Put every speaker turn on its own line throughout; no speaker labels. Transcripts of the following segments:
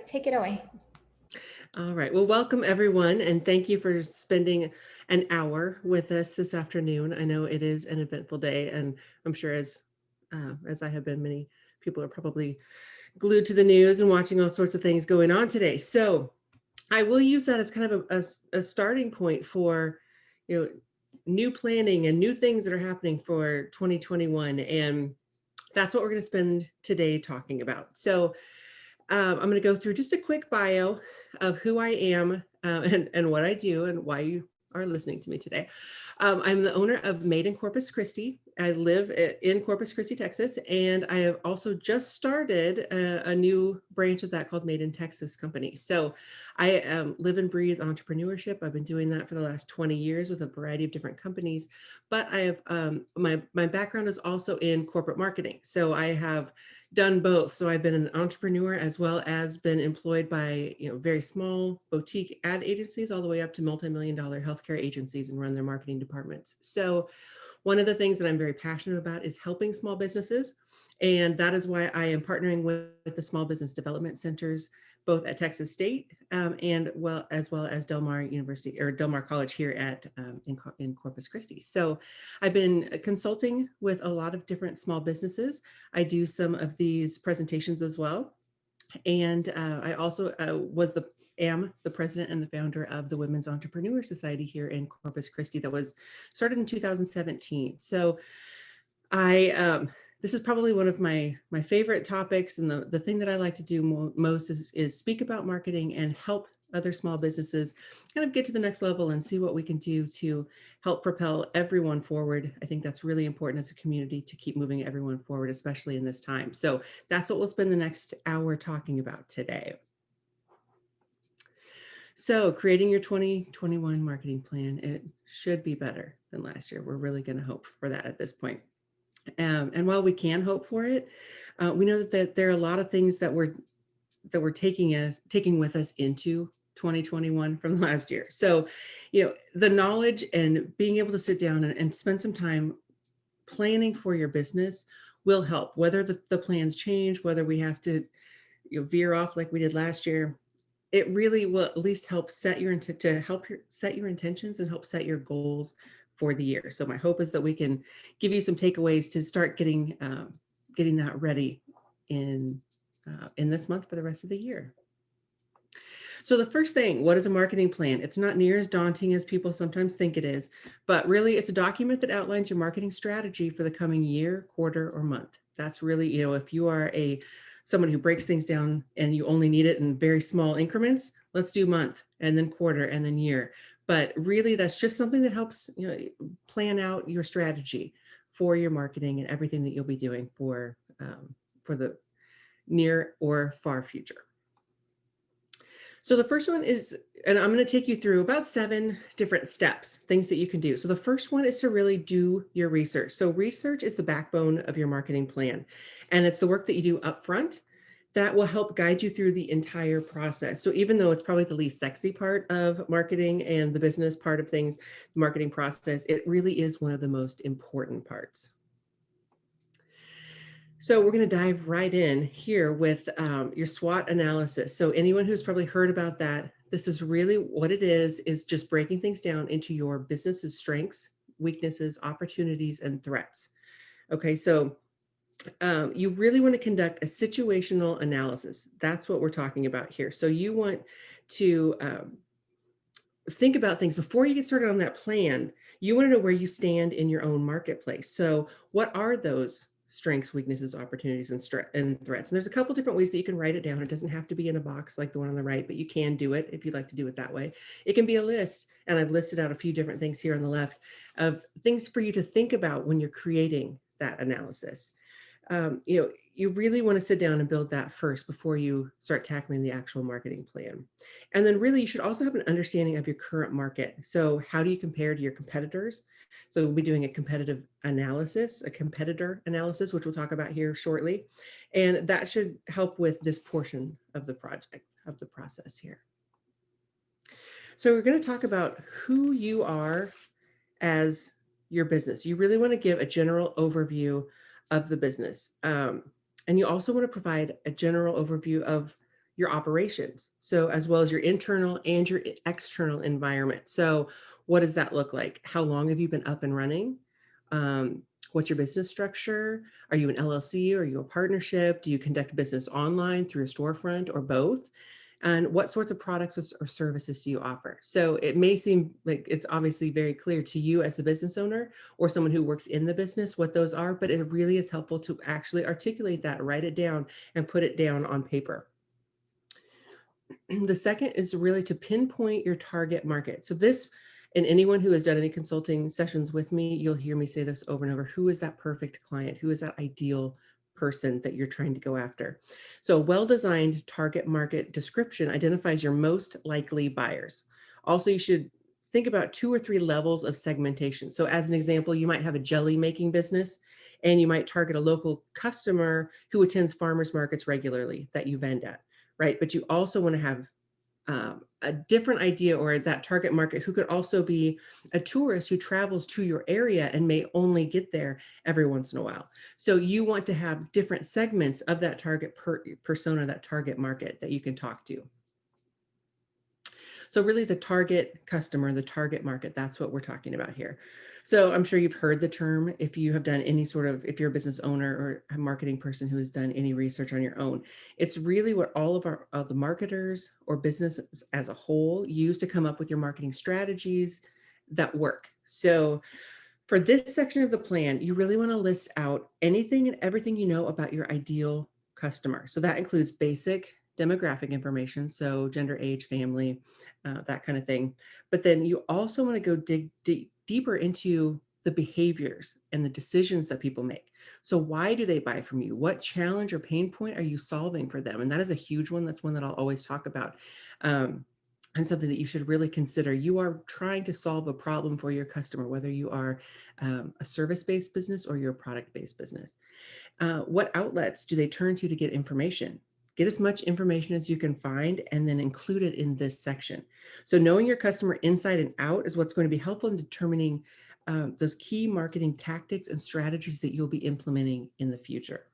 take it away.
All right. Well, welcome everyone, and thank you for spending an hour with us this afternoon. I know it is an eventful day, and I'm sure as I have been, many people are probably glued to the news and watching all sorts of things going on today. So I will use that as kind of a starting point for, you know, new planning and new things that are happening for 2021, and that's what we're going to spend today talking about. So I'm going to go through just a quick bio of who I am and what I do and why you are listening to me today. I'm the owner of Made in Corpus Christi. I live in Corpus Christi, Texas, and I have also just started a new branch of that called Made in Texas Company. So I live and breathe entrepreneurship. I've been doing that for the last 20 years with a variety of different companies, but I have my background is also in corporate marketing. So I have done both. So I've been an entrepreneur as well as been employed by, very small boutique ad agencies all the way up to multi-million dollar healthcare agencies and run their marketing departments. So one of the things that I'm very passionate about is helping small businesses. And that is why I am partnering with the Small Business Development Centers, both at Texas State and well as Del Mar University or Del Mar College here in Corpus Christi. So I've been consulting with a lot of different small businesses. I do some of these presentations as well. And I also am the president and the founder of the Women's Entrepreneur Society here in Corpus Christi that was started in 2017. So this is probably one of my favorite topics, and the thing that I like to do most is speak about marketing and help other small businesses kind of get to the next level and see what we can do to help propel everyone forward. I think that's really important as a community to keep moving everyone forward, especially in this time. So that's what we'll spend the next hour talking about today. So creating your 2021 marketing plan, it should be better than last year. We're really going to hope for that at this point. And while we can hope for it, we know that there are a lot of things that we're taking with us into 2021 from last year. So, the knowledge and being able to sit down and spend some time planning for your business will help. Whether the plans change, whether we have to veer off like we did last year, it really will at least help set your set your intentions and help set your goals for the year. So my hope is that we can give you some takeaways to start getting that ready in this month for the rest of the year. So the first thing, what is a marketing plan? It's not near as daunting as people sometimes think it is, but really it's a document that outlines your marketing strategy for the coming year, quarter, or month. That's really, if you are someone who breaks things down and you only need it in very small increments, let's do month and then quarter and then year. But really that's just something that helps, plan out your strategy for your marketing and everything that you'll be doing for the near or far future. So the first one is, and I'm going to take you through about 7 different steps, things that you can do. So the first one is to really do your research. So research is the backbone of your marketing plan, and it's the work that you do up front that will help guide you through the entire process. So even though it's probably the least sexy part of marketing and the business part of things, the marketing process, it really is one of the most important parts. So we're going to dive right in here with your SWOT analysis. So anyone who's probably heard about that, this is really what it is just breaking things down into your business's strengths, weaknesses, opportunities, and threats. Okay, so you really want to conduct a situational analysis. That's what we're talking about here. So you want to think about things before you get started on that plan. You want to know where you stand in your own marketplace. So what are those strengths, weaknesses, opportunities, and threats? And there's a couple different ways that you can write it down. It doesn't have to be in a box like the one on the right, but you can do it if you'd like to do it that way. It can be a list, and I've listed out a few different things here on the left of things for you to think about when you're creating that analysis. You really want to sit down and build that first before you start tackling the actual marketing plan. And then really you should also have an understanding of your current market. So how do you compare to your competitors? So we'll be doing a competitor analysis, which we'll talk about here shortly. And that should help with this portion of the process here. So we're going to talk about who you are as your business. You really want to give a general overview of the business. And you also want to provide a general overview of your operations. So as well as your internal and your external environment. So what does that look like? How long have you been up and running? What's your business structure? Are you an LLC? Are you a partnership? Do you conduct business online through a storefront or both? And what sorts of products or services do you offer? So it may seem like it's obviously very clear to you as a business owner or someone who works in the business what those are, but it really is helpful to actually articulate that, write it down, and put it down on paper. The second is really to pinpoint your target market. So this, and anyone who has done any consulting sessions with me, you'll hear me say this over and over. Who is that perfect client? Who is that ideal person that you're trying to go after? So a well-designed target market description identifies your most likely buyers. Also, you should think about 2 or 3 levels of segmentation. So as an example, you might have a jelly making business and you might target a local customer who attends farmers markets regularly that you vend at, right? But you also want to have a different idea or that target market who could also be a tourist who travels to your area and may only get there every once in a while. So you want to have different segments of that target persona, that target market that you can talk to. So really the target customer, the target market, that's what we're talking about here. So I'm sure you've heard the term if you have done any sort of, if you're a business owner or a marketing person who has done any research on your own, it's really what all of the marketers or businesses as a whole use to come up with your marketing strategies that work. So for this section of the plan, you really want to list out anything and everything you know about your ideal customer. So that includes basic demographic information, so gender, age, family, that kind of thing. But then you also want to go dig deeper into the behaviors and the decisions that people make. So why do they buy from you? What challenge or pain point are you solving for them? And that is a huge one. That's one that I'll always talk about. And something that you should really consider. You are trying to solve a problem for your customer, whether you are a service-based business or you're a product-based business. What outlets do they turn to get information? Get as much information as you can find and then include it in this section. So knowing your customer inside and out is what's going to be helpful in determining those key marketing tactics and strategies that you'll be implementing in the future.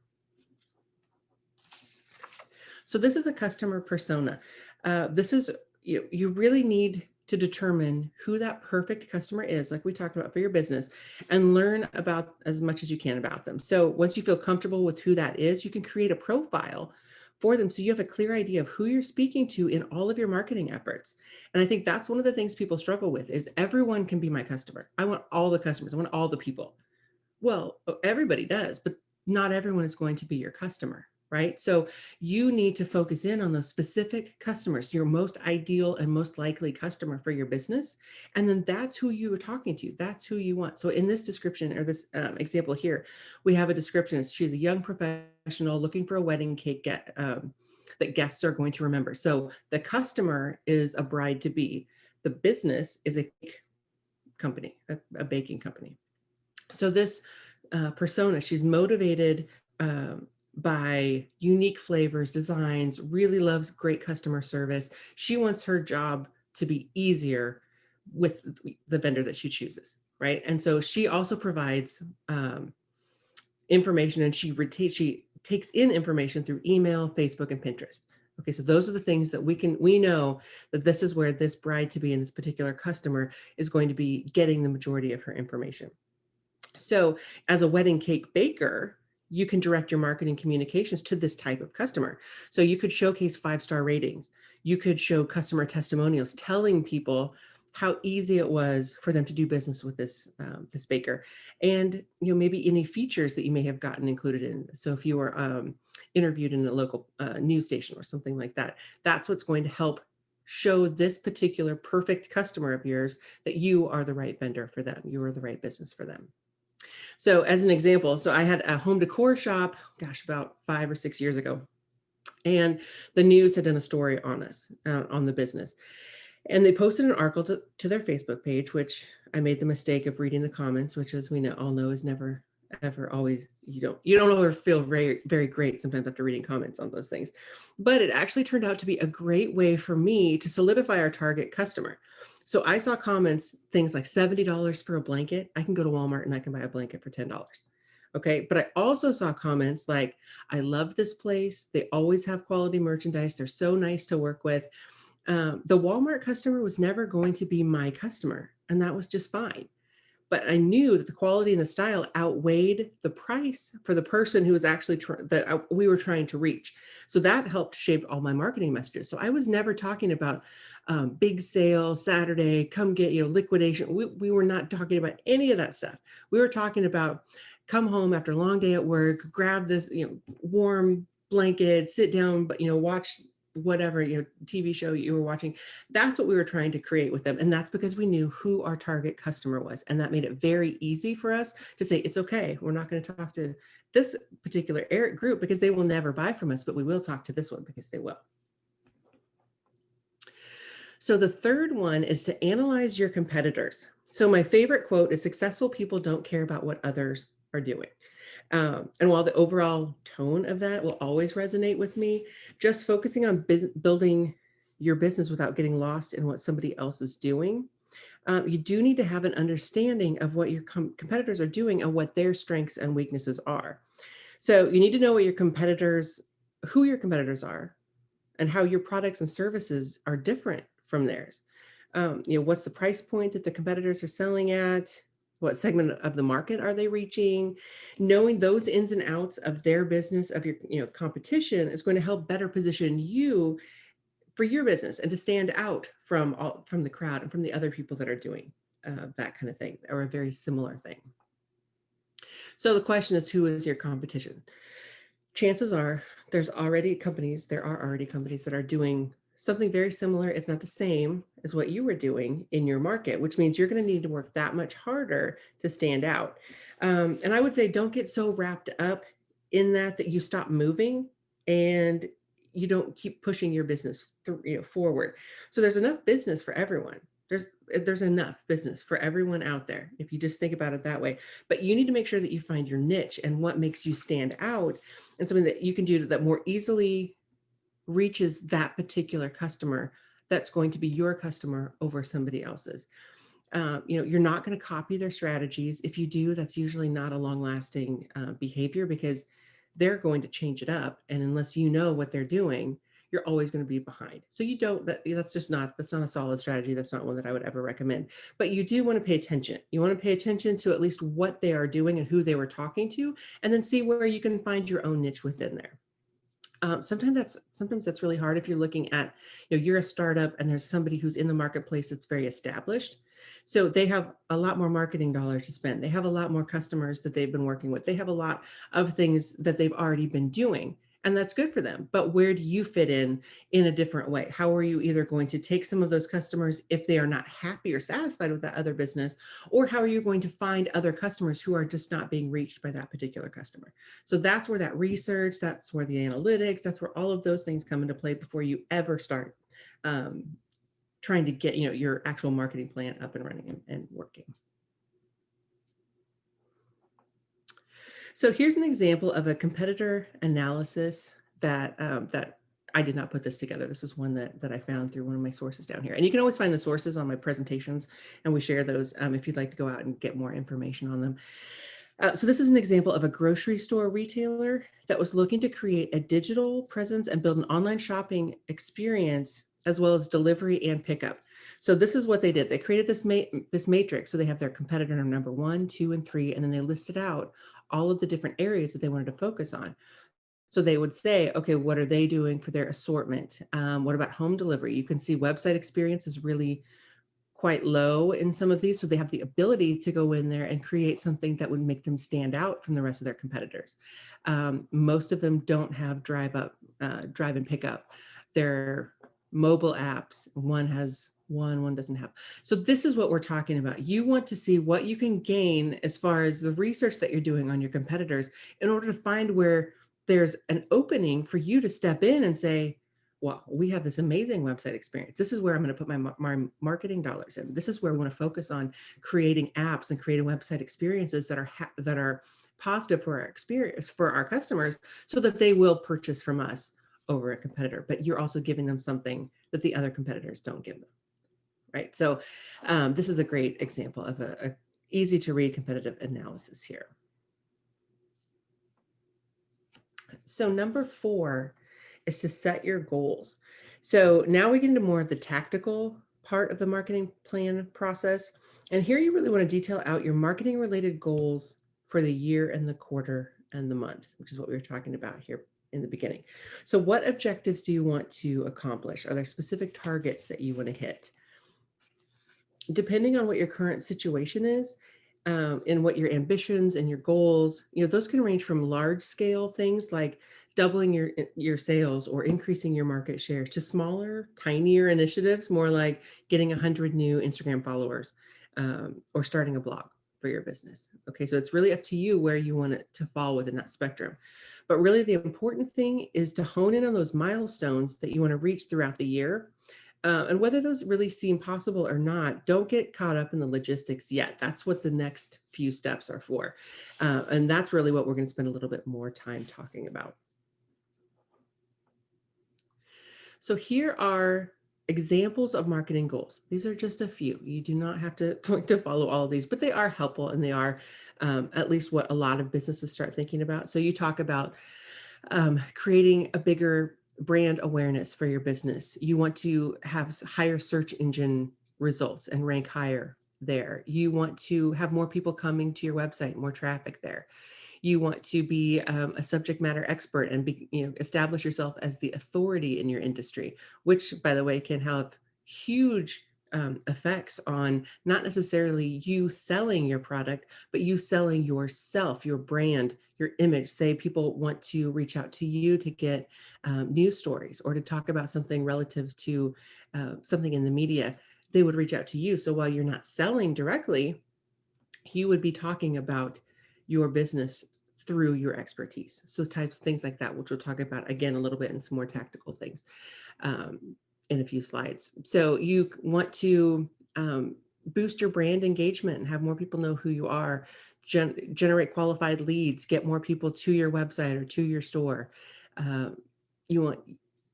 So this is a customer persona. This is, you really need to determine who that perfect customer is, like we talked about for your business, and learn about as much as you can about them. So once you feel comfortable with who that is, you can create a profile for them so you have a clear idea of who you're speaking to in all of your marketing efforts. And I think that's one of the things people struggle with is everyone can be my customer. I want all the customers. I want all the people. Well, everybody does, but not everyone is going to be your customer, right? So you need to focus in on those specific customers, your most ideal and most likely customer for your business. And then that's who you are talking to. That's who you want. So in this description or this example here, we have a description. She's a young professional looking for a wedding cake that guests are going to remember. So the customer is a bride to be. The business is a cake company, a baking company. So this persona, she's motivated by unique flavors, designs, really loves great customer service. She wants her job to be easier with the vendor that she chooses, right? And so she also provides information, and she takes in information through email, Facebook, and Pinterest. Okay, so those are the things that we know that this is where this bride to be and this particular customer is going to be getting the majority of her information. So as a wedding cake baker, you can direct your marketing communications to this type of customer. So you could showcase 5-star ratings. You could show customer testimonials telling people how easy it was for them to do business with this baker, and maybe any features that you may have gotten included in. So if you were interviewed in a local news station or something like that, that's what's going to help show this particular perfect customer of yours that you are the right vendor for them. You are the right business for them. So as an example, so I had a home decor shop, gosh, about 5 or 6 years ago, and the news had done a story on us, on the business. And they posted an article to their Facebook page, which I made the mistake of reading the comments, which, as we all know, is never, ever, always, you don't ever feel very, very great sometimes after reading comments on those things. But it actually turned out to be a great way for me to solidify our target customer. So I saw comments, things like $70 for a blanket. I can go to Walmart and I can buy a blanket for $10. Okay. But I also saw comments like, I love this place. They always have quality merchandise. They're so nice to work with. The Walmart customer was never going to be my customer, and that was just fine. But I knew that the quality and the style outweighed the price for the person who was actually we were trying to reach. So that helped shape all my marketing messages. So I was never talking about big sale Saturday, come get, liquidation. We were not talking about any of that stuff. We were talking about come home after a long day at work, grab this, warm blanket, sit down, but, watch whatever, TV show you were watching. That's what we were trying to create with them. And that's because we knew who our target customer was. And that made it very easy for us to say, it's okay. We're not going to talk to this particular group because they will never buy from us, but we will talk to this one because they will. So the third one is to analyze your competitors. So my favorite quote is, successful people don't care about what others are doing. And while the overall tone of that will always resonate with me, just focusing on building your business without getting lost in what somebody else is doing, you do need to have an understanding of what your competitors are doing and what their strengths and weaknesses are. So you need to know what who your competitors are, and how your products and services are different from theirs. What's the price point that the competitors are selling at? What segment of the market are they reaching? Knowing those ins and outs of their business, of your competition, is going to help better position you for your business and to stand out from the crowd and from the other people that are doing that kind of thing, or a very similar thing. So the question is, who is your competition? Chances are there are already companies that are doing something very similar, if not the same, as what you were doing in your market, which means you're going to need to work that much harder to stand out. And I would say, don't get so wrapped up in that you stop moving and you don't keep pushing your business forward. So there's enough business for everyone. There's enough business for everyone out there, if you just think about it that way. But you need to make sure that you find your niche and what makes you stand out, and something that you can do that more easily reaches that particular customer that's going to be your customer over somebody else's. You're not going to copy their strategies. If you do, that's usually not a long-lasting behavior, because they're going to change it up. And unless you know what they're doing, you're always going to be behind. So that's not a solid strategy. That's not one that I would ever recommend. But you do want to pay attention. You want to pay attention to at least what they are doing and who they were talking to, and then see where you can find your own niche within there. Sometimes that's really hard if you're looking at, you're a startup and there's somebody who's in the marketplace that's very established. So they have a lot more marketing dollars to spend. They have a lot more customers that they've been working with. They have a lot of things that they've already been doing. And that's good for them. But where do you fit in a different way? How are you either going to take some of those customers if they are not happy or satisfied with that other business, or how are you going to find other customers who are just not being reached by that particular customer? So that's where that research, that's where the analytics, that's where all of those things come into play before you ever start trying to get your actual marketing plan up and running and working. So here's an example of a competitor analysis that I did not put this together. This is one that I found through one of my sources down here. And you can always find the sources on my presentations, and we share those if you'd like to go out and get more information on them. So this is an example of a grocery store retailer that was looking to create a digital presence and build an online shopping experience, as well as delivery and pickup. So this is what they did. They created this matrix. So they have their competitor number 1, 2, and 3, and then they listed out all of the different areas that they wanted to focus on. So they would say, okay, what are they doing for their assortment? What about home delivery? You can see website experience is really quite low in some of these. So they have the ability to go in there and create something that would make them stand out from the rest of their competitors. Most of them don't have drive and pick up. Their mobile apps, one has one doesn't have. So this is what we're talking about. You want to see what you can gain as far as the research that you're doing on your competitors in order to find where there's an opening for you to step in and say, well, we have this amazing website experience. This is where I'm going to put my marketing dollars in. This is where we want to focus on creating apps and creating website experiences that are positive for our experience, for our customers, so that they will purchase from us over a competitor. But you're also giving them something that the other competitors don't give them, right? So this is a great example of a easy to read competitive analysis here. So number 4 is to set your goals. So now we get into more of the tactical part of the marketing plan process. And here you really want to detail out your marketing related goals for the year and the quarter and the month, which is what we were talking about here in the beginning. So what objectives do you want to accomplish? Are there specific targets that you want to hit? Depending on what your current situation is, and what your ambitions and your goals, those can range from large scale things like doubling your sales or increasing your market share to smaller, tinier initiatives, more like getting 100 new Instagram followers, or starting a blog for your business. Okay, so it's really up to you where you want it to fall within that spectrum. But really, the important thing is to hone in on those milestones that you want to reach throughout the year, and whether those really seem possible or not, don't get caught up in the logistics yet. That's what the next few steps are for. And that's really what we're going to spend a little bit more time talking about. So here are examples of marketing goals. These are just a few. You do not have to follow all of these, but they are helpful, and they are at least what a lot of businesses start thinking about. So you talk about creating a bigger brand awareness for your business. You want to have higher search engine results and rank higher there. You want to have more people coming to your website, more traffic there. You want to be a subject matter expert and establish yourself as the authority in your industry, which, by the way, can have huge effects on not necessarily you selling your product, but you selling yourself, your brand, your image. Say people want to reach out to you to get news stories or to talk about something relative to something in the media. They would reach out to you. So while you're not selling directly, you would be talking about your business through your expertise. So things like that, which we'll talk about again a little bit in some more tactical things in a few slides. So you want to boost your brand engagement and have more people know who you are, generate qualified leads, get more people to your website or to your store. You want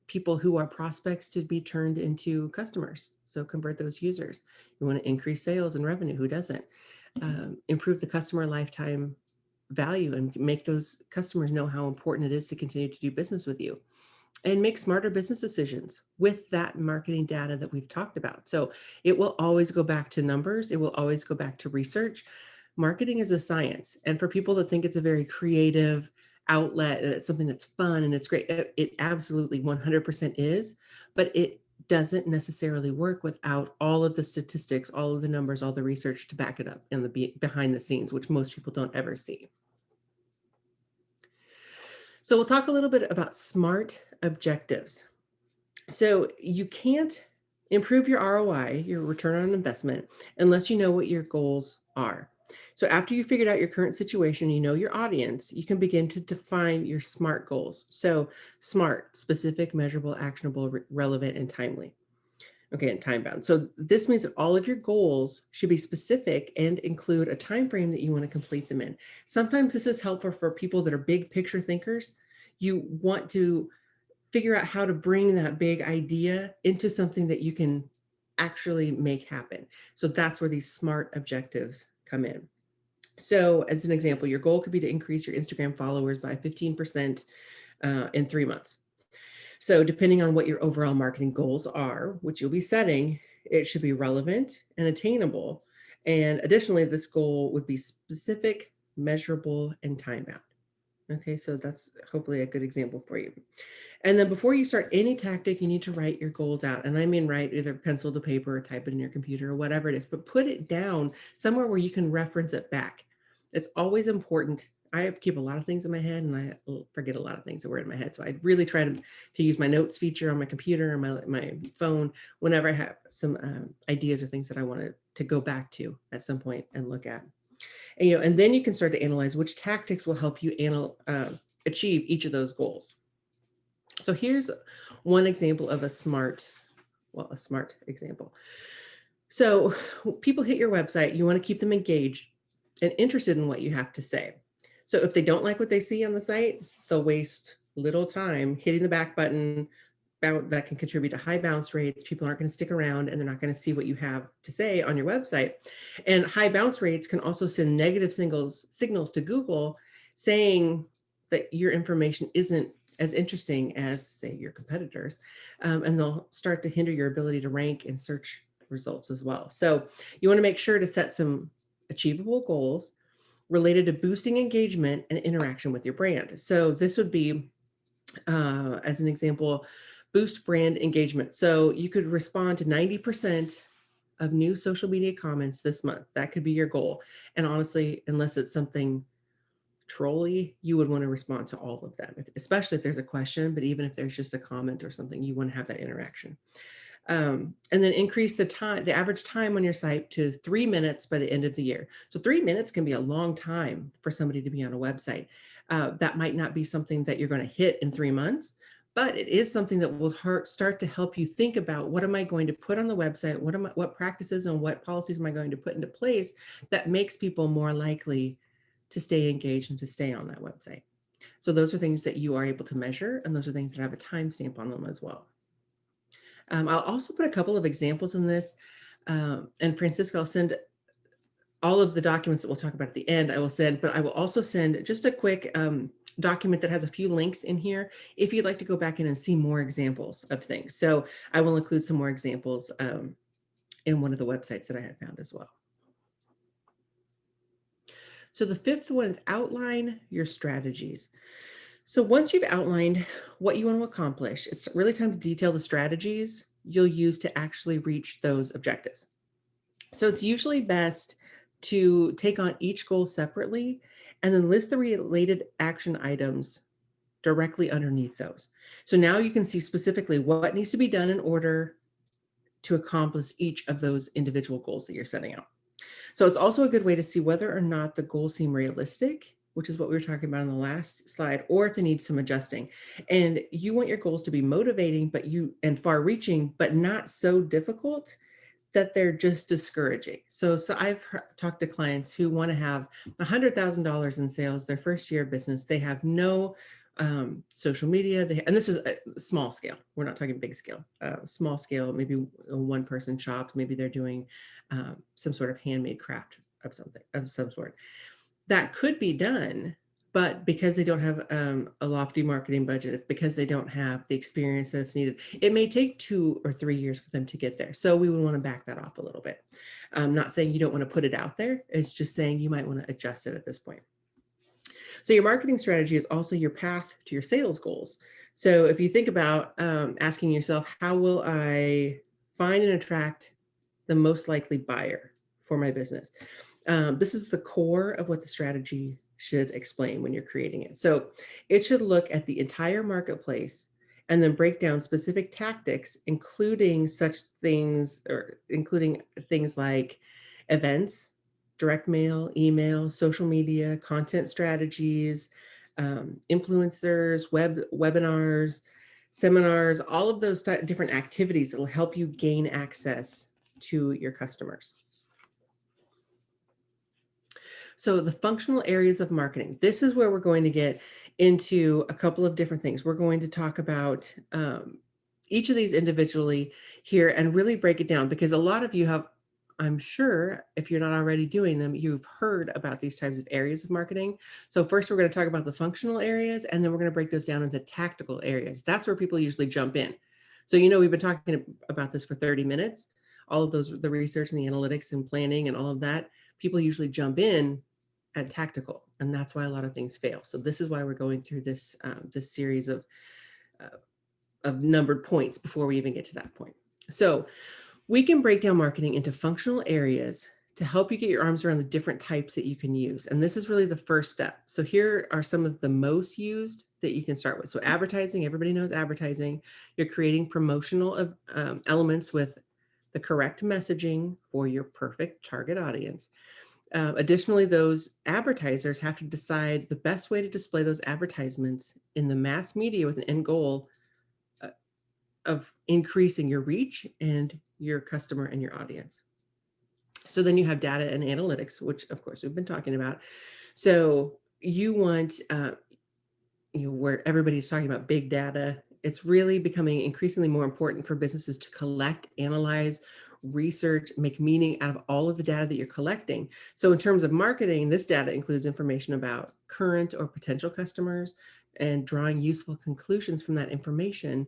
people who are prospects to be turned into customers. So convert those users. You want to increase sales and revenue. Who doesn't? Improve the customer lifetime value and make those customers know how important it is to continue to do business with you, and make smarter business decisions with that marketing data that we've talked about. So it will always go back to numbers. It will always go back to research. Marketing is a science. And for people that think it's a very creative outlet and it's something that's fun and it's great, it absolutely 100% is, but it doesn't necessarily work without all of the statistics, all of the numbers, all the research to back it up in the behind the scenes, which most people don't ever see. So we'll talk a little bit about SMART objectives. So you can't improve your ROI, your return on investment, unless you know what your goals are. So after you figured out your current situation, you know your audience, you can begin to define your SMART goals. So SMART: specific, measurable, actionable, relevant, and timely. Okay, and time bound. So this means that all of your goals should be specific and include a time frame that you want to complete them in. Sometimes this is helpful for people that are big picture thinkers. You want to figure out how to bring that big idea into something that you can actually make happen. So that's where these SMART objectives come in. So as an example, your goal could be to increase your Instagram followers by 15% in 3 months. So depending on what your overall marketing goals are, which you'll be setting, it should be relevant and attainable. And additionally, this goal would be specific, measurable, and time bound. Okay, so that's hopefully a good example for you. And then before you start any tactic, you need to write your goals out. And I mean, write either pencil to paper or type it in your computer or whatever it is, but put it down somewhere where you can reference it back. It's always important. I keep a lot of things in my head and I forget a lot of things that were in my head. So I really try to use my notes feature on my computer or my phone whenever I have some ideas or things that I want to go back to at some point and look at. And then you can start to analyze which tactics will help you achieve each of those goals. So here's one example of a SMART example. So people hit your website, you want to keep them engaged and interested in what you have to say. So if they don't like what they see on the site, they'll waste little time hitting the back button. That can contribute to high bounce rates. People aren't going to stick around and they're not going to see what you have to say on your website. And high bounce rates can also send negative signals to Google saying that your information isn't as interesting as, say, your competitors, and they'll start to hinder your ability to rank in search results as well. So you want to make sure to set some achievable goals related to boosting engagement and interaction with your brand. So this would be, as an example, boost brand engagement. So you could respond to 90% of new social media comments this month. That could be your goal. And honestly, unless it's something trolly, you would want to respond to all of them, especially if there's a question, but even if there's just a comment or something, you want to have that interaction. And then increase the average time on your site to 3 minutes by the end of the year. So 3 minutes can be a long time for somebody to be on a website. That might not be something that you're going to hit in 3 months, but it is something that will start to help you think about, what am I going to put on the website? What practices and what policies am I going to put into place that makes people more likely to stay engaged and to stay on that website? So those are things that you are able to measure, and those are things that have a timestamp on them as well. I'll also put a couple of examples in this. And Francisco, I'll send all of the documents that we'll talk about at the end, I will send, but I will also send just a quick document that has a few links in here if you'd like to go back in and see more examples of things. So I will include some more examples in one of the websites that I had found as well. So the fifth one is outline your strategies. So once you've outlined what you want to accomplish, it's really time to detail the strategies you'll use to actually reach those objectives. So it's usually best to take on each goal separately and then list the related action items directly underneath those. So now you can see specifically what needs to be done in order to accomplish each of those individual goals that you're setting out. So it's also a good way to see whether or not the goals seem realistic, which is what we were talking about on the last slide, or if they need some adjusting. And you want your goals to be motivating, and far reaching, but not so difficult that they're just discouraging. So I've talked to clients who want to have $100,000 in sales their first year of business. They have no social media, and this is a small scale. We're not talking big scale. Small scale, maybe a one-person shop. Maybe they're doing some sort of handmade craft of some sort. That could be done, but because they don't have a lofty marketing budget, because they don't have the experience that's needed, it may take 2 or 3 years for them to get there. So we would want to back that off a little bit. I'm not saying you don't want to put it out there. It's just saying you might want to adjust it at this point. So your marketing strategy is also your path to your sales goals. So if you think about asking yourself, how will I find and attract the most likely buyer for my business? This is the core of what the strategy should explain when you're creating it. So it should look at the entire marketplace and then break down specific tactics, including things like events, direct mail, email, social media, content strategies, influencers, webinars, seminars, all of those different activities that will help you gain access to your customers. So the functional areas of marketing, this is where we're going to get into a couple of different things. We're going to talk about each of these individually here and really break it down, because a lot of you have, I'm sure, if you're not already doing them, you've heard about these types of areas of marketing. So first we're going to talk about the functional areas, and then we're going to break those down into tactical areas. That's where people usually jump in. So, we've been talking about this for 30 minutes, all of those, the research and the analytics and planning and all of that. People usually jump in at tactical, and that's why a lot of things fail. So this is why we're going through this series of numbered points before we even get to that point. So we can break down marketing into functional areas to help you get your arms around the different types that you can use. And this is really the first step. So here are some of the most used that you can start with. So advertising, everybody knows advertising. You're creating promotional elements with the correct messaging for your perfect target audience. Additionally, those advertisers have to decide the best way to display those advertisements in the mass media with an end goal of increasing your reach and your customer and your audience. So then you have data and analytics, which of course we've been talking about. So you want, where everybody's talking about big data, it's really becoming increasingly more important for businesses to collect, analyze, research, make meaning out of all of the data that you're collecting. So in terms of marketing, this data includes information about current or potential customers and drawing useful conclusions from that information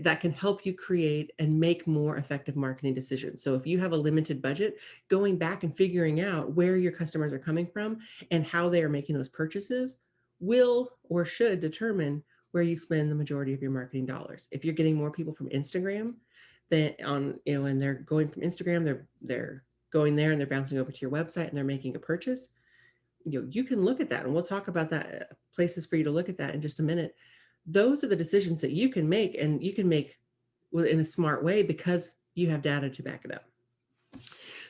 that can help you create and make more effective marketing decisions. So if you have a limited budget, going back and figuring out where your customers are coming from and how they are making those purchases will or should determine where you spend the majority of your marketing dollars. If you're getting more people from Instagram, then and they're going from Instagram, they're going there and they're bouncing over to your website and they're making a purchase, you can look at that, and we'll talk about that, places for you to look at that in just a minute. Those are the decisions that you can make, and you can make in a smart way because you have data to back it up.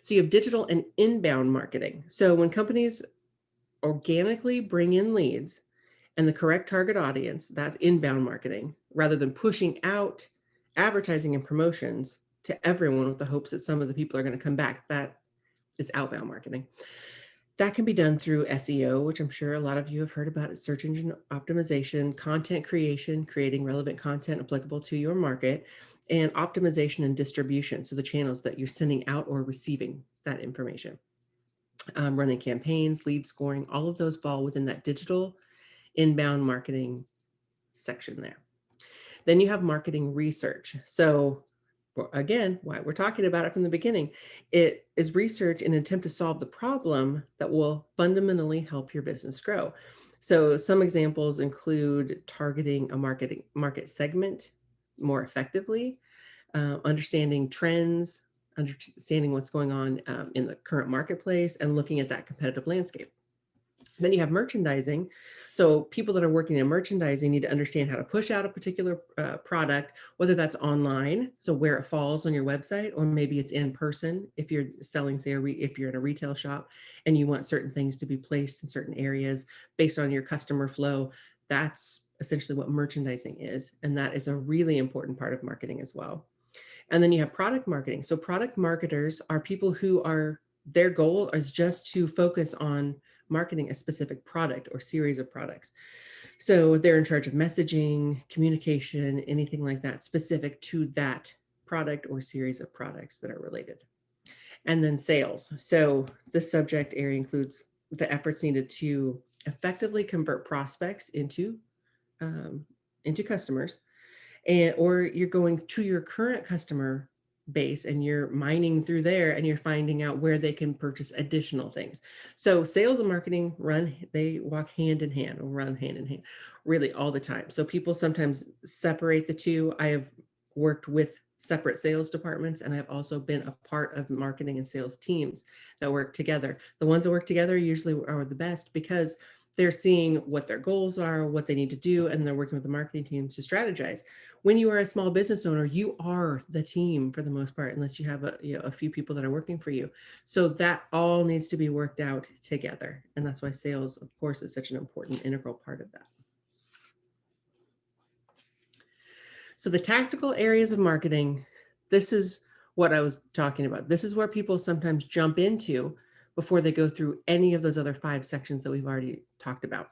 So you have digital and inbound marketing. So when companies organically bring in leads and the correct target audience, that's inbound marketing, rather than pushing out advertising and promotions to everyone with the hopes that some of the people are going to come back. That is outbound marketing. That can be done through SEO, which I'm sure a lot of you have heard about, search engine optimization, content creation, creating relevant content applicable to your market, and optimization and distribution. So the channels that you're sending out or receiving that information. Running campaigns, lead scoring, all of those fall within that digital inbound marketing section there. Then you have marketing research. So again, why we're talking about it from the beginning, it is research in an attempt to solve the problem that will fundamentally help your business grow. So some examples include targeting a market segment more effectively, understanding trends, understanding what's going on in the current marketplace, and looking at that competitive landscape. Then you have merchandising. So people that are working in merchandising need to understand how to push out a particular product, whether that's online, so where it falls on your website, or maybe it's in person if you're selling, say, if you're in a retail shop and you want certain things to be placed in certain areas based on your customer flow. That's essentially what merchandising is. And that is a really important part of marketing as well. And then you have product marketing. So product marketers are people who their goal is just to focus on marketing a specific product or series of products. So they're in charge of messaging, communication, anything like that specific to that product or series of products that are related. And then sales. So this subject area includes the efforts needed to effectively convert prospects into customers, or you're going to your current customer base and you're mining through there and you're finding out where they can purchase additional things. So sales and marketing they walk hand in hand, or run hand in hand really all the time. So people sometimes separate the two. I have worked with separate sales departments, and I've also been a part of marketing and sales teams that work together. The ones that work together usually are the best because they're seeing what their goals are, what they need to do, and they're working with the marketing teams to strategize. When you are a small business owner, you are the team for the most part, unless you have a few people that are working for you. So that all needs to be worked out together. And that's why sales, of course, is such an important integral part of that. So the tactical areas of marketing, this is what I was talking about. This is where people sometimes jump into before they go through any of those other 5 sections that we've already talked about.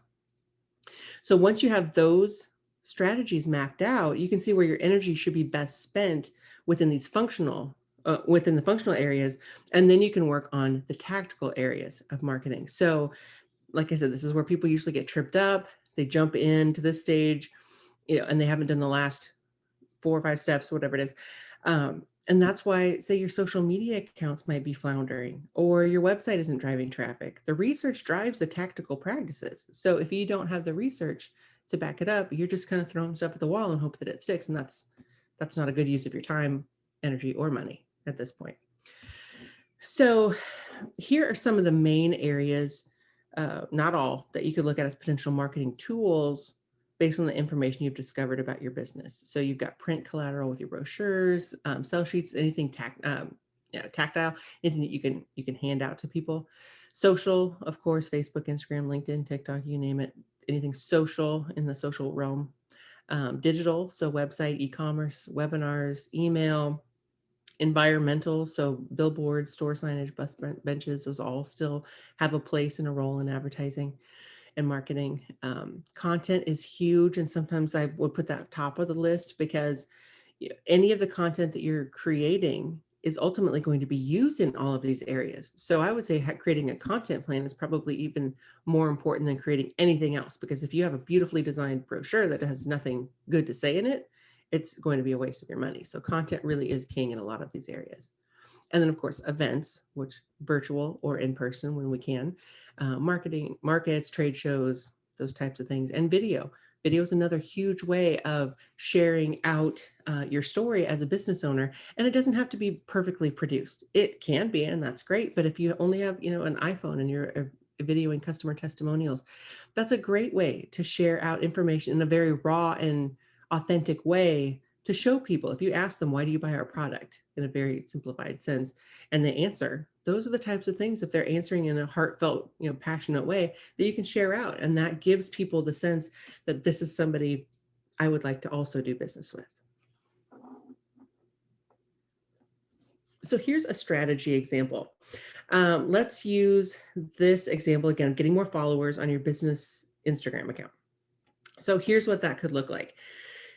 So once you have those strategies mapped out, you can see where your energy should be best spent within these within the functional areas, and then you can work on the tactical areas of marketing. So like I said, this is where people usually get tripped up. They jump into this stage, and they haven't done the last 4 or 5 steps, whatever it is. And that's why, say, your social media accounts might be floundering or your website isn't driving traffic. The research drives the tactical practices. So if you don't have the research to back it up, you're just kind of throwing stuff at the wall and hope that it sticks. And that's not a good use of your time, energy, or money at this point. So here are some of the main areas, not all, that you could look at as potential marketing tools based on the information you've discovered about your business. So you've got print collateral with your brochures, sell sheets, anything tactile, anything that you can hand out to people. Social, of course, Facebook, Instagram, LinkedIn, TikTok, you name it, anything social in the social realm. Digital, so website, e-commerce, webinars, email. Environmental, so billboards, store signage, bus benches, those all still have a place and a role in advertising and marketing. Content is huge, and sometimes I would put that top of the list because any of the content that you're creating is ultimately going to be used in all of these areas. So I would say creating a content plan is probably even more important than creating anything else, because if you have a beautifully designed brochure that has nothing good to say in it, it's going to be a waste of your money. So content really is king in a lot of these areas. And then of course, events, which virtual or in person when we can, marketing, markets, trade shows, those types of things, and video. Video is another huge way of sharing out your story as a business owner. And it doesn't have to be perfectly produced. It can be, and that's great. But if you only have, an iPhone and you're videoing customer testimonials, that's a great way to share out information in a very raw and authentic way to show people. If you ask them, why do you buy our product, in a very simplified sense, and they answer, those are the types of things, if they're answering in a heartfelt, passionate way, that you can share out. And that gives people the sense that this is somebody I would like to also do business with. So here's a strategy example. Let's use this example again, getting more followers on your business Instagram account. So here's what that could look like.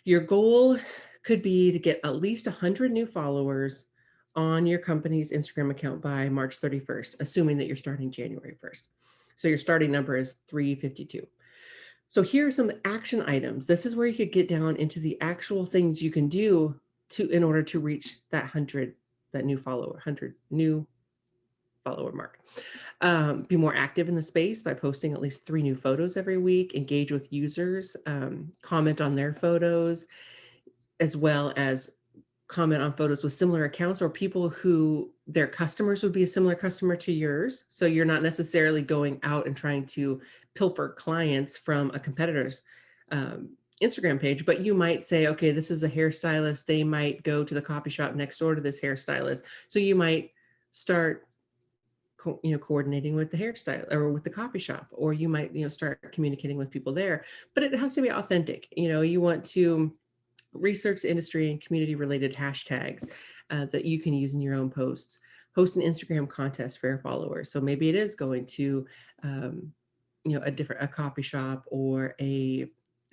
Your goal could be to get at least 100 new followers on your company's Instagram account by March 31st, assuming that you're starting January 1st. So your starting number is 352. So here are some action items. This is where you could get down into the actual things you can do in order to reach that 100 new follower mark. Be more active in the space by posting at least 3 new photos every week, engage with users, comment on their photos, as well as comment on photos with similar accounts or people who their customers would be a similar customer to yours. So you're not necessarily going out and trying to pilfer clients from a competitor's Instagram page, but you might say, okay, this is a hairstylist. They might go to the coffee shop next door to this hairstylist. So you might start coordinating with the hairstyle or with the coffee shop, or you might, start communicating with people there, but it has to be authentic. You want to research the industry and community related hashtags that you can use in your own posts. Host an Instagram contest for your followers. So maybe it is going to, a coffee shop or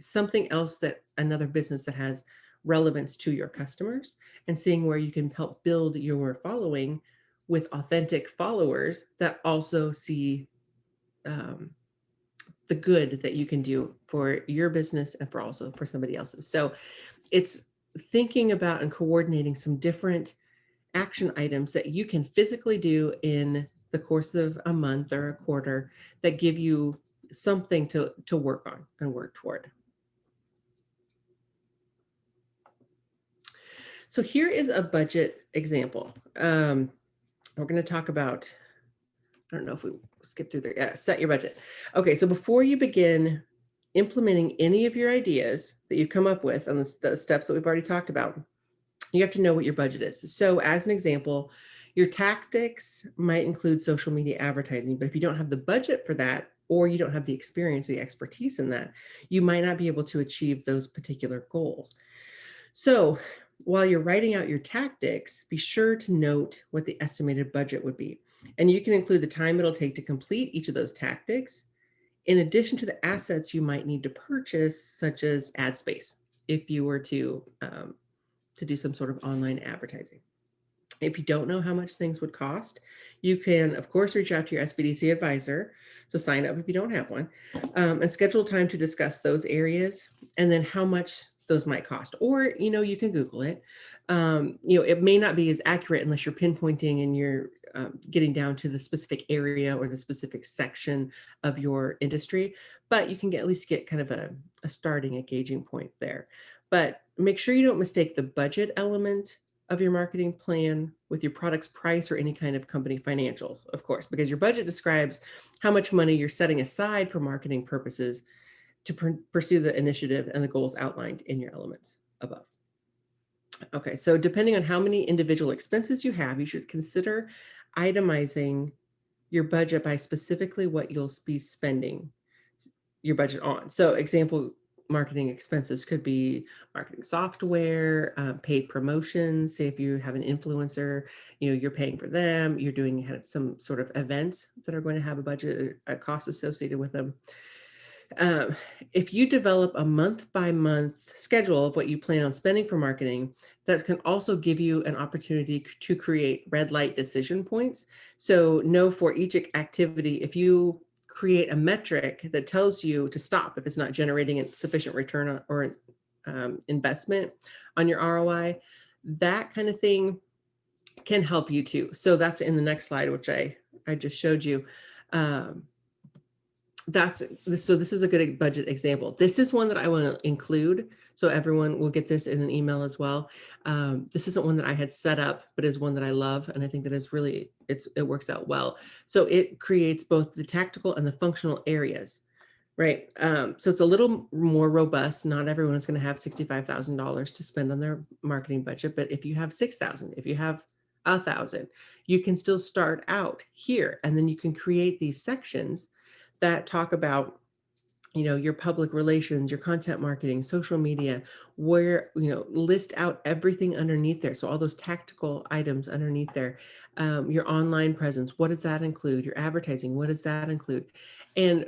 something else, that another business that has relevance to your customers, and seeing where you can help build your following with authentic followers that also see the good that you can do for your business and for somebody else's. So it's thinking about and coordinating some different action items that you can physically do in the course of a month or a quarter that give you something to work on and work toward. So here is a budget example. We're going to talk about, I don't know if we skip through there. Yeah, set your budget. Okay, so before you begin implementing any of your ideas that you come up with on the steps that we've already talked about, you have to know what your budget is. So as an example, your tactics might include social media advertising, but if you don't have the budget for that, or you don't have the experience, the expertise in that, you might not be able to achieve those particular goals. So while you're writing out your tactics, be sure to note what the estimated budget would be. And you can include the time it'll take to complete each of those tactics, in addition to the assets you might need to purchase, such as ad space, if you were to do some sort of online advertising. If you don't know how much things would cost, you can, of course, reach out to your SBDC advisor. So sign up if you don't have one, and schedule time to discuss those areas and then how much those might cost. Or, you can Google it. It may not be as accurate unless you're pinpointing and you're getting down to the specific area or the specific section of your industry, but you can at least get kind of a starting, gauging point there. But make sure you don't mistake the budget element of your marketing plan with your product's price or any kind of company financials, of course, because your budget describes how much money you're setting aside for marketing purposes to pursue the initiative and the goals outlined in your elements above. Okay, so depending on how many individual expenses you have, you should consider itemizing your budget by specifically what you'll be spending your budget on. So example, marketing expenses could be marketing software, paid promotions. Say if you have an influencer, you're paying for them, you're doing some sort of events that are going to have a budget, a cost associated with them. Um, if you develop a month by month schedule of what you plan on spending for marketing, that can also give you an opportunity to create red light decision points. So know for each activity, if you create a metric that tells you to stop if it's not generating a sufficient return or investment on your ROI, that kind of thing can help you too. So that's in the next slide, which I just showed you. Um, that's this. So this is a good budget example. This is one that I want to include. So everyone will get this in an email as well. This isn't one that I had set up, but is one that I love. And I think that is really, it works out well. So it creates both the tactical and the functional areas, right? So it's a little more robust. Not everyone is going to have $65,000 to spend on their marketing budget, but if you have 6,000, if you have 1,000, you can still start out here. And then you can create these sections that talk about, your public relations, your content marketing, social media, where, list out everything underneath there. So all those tactical items underneath there, your online presence, what does that include? Your advertising, what does that include? And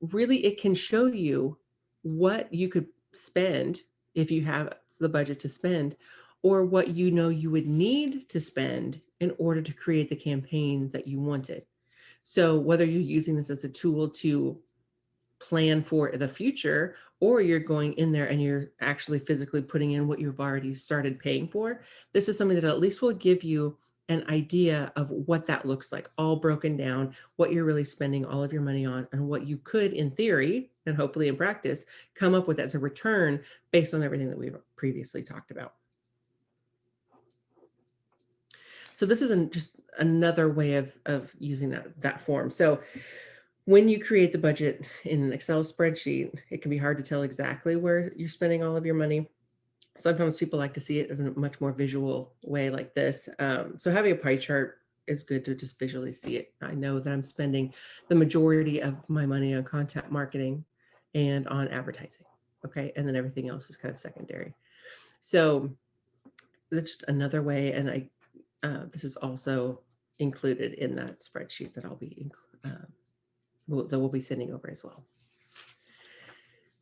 really it can show you what you could spend if you have the budget to spend, or what you would need to spend in order to create the campaign that you wanted. So whether you're using this as a tool to plan for the future, or you're going in there and you're actually physically putting in what you've already started paying for, this is something that at least will give you an idea of what that looks like, all broken down, what you're really spending all of your money on, and what you could, in theory, and hopefully in practice, come up with as a return based on everything that we've previously talked about. So this is just another way of using that form. So when you create the budget in an Excel spreadsheet, it can be hard to tell exactly where you're spending all of your money. Sometimes people like to see it in a much more visual way like this. So having a pie chart is good to just visually see it. I know that I'm spending the majority of my money on content marketing and on advertising. Okay. And then everything else is kind of secondary. So that's just another way. And this is also included in that spreadsheet that I'll be that we'll be sending over as well.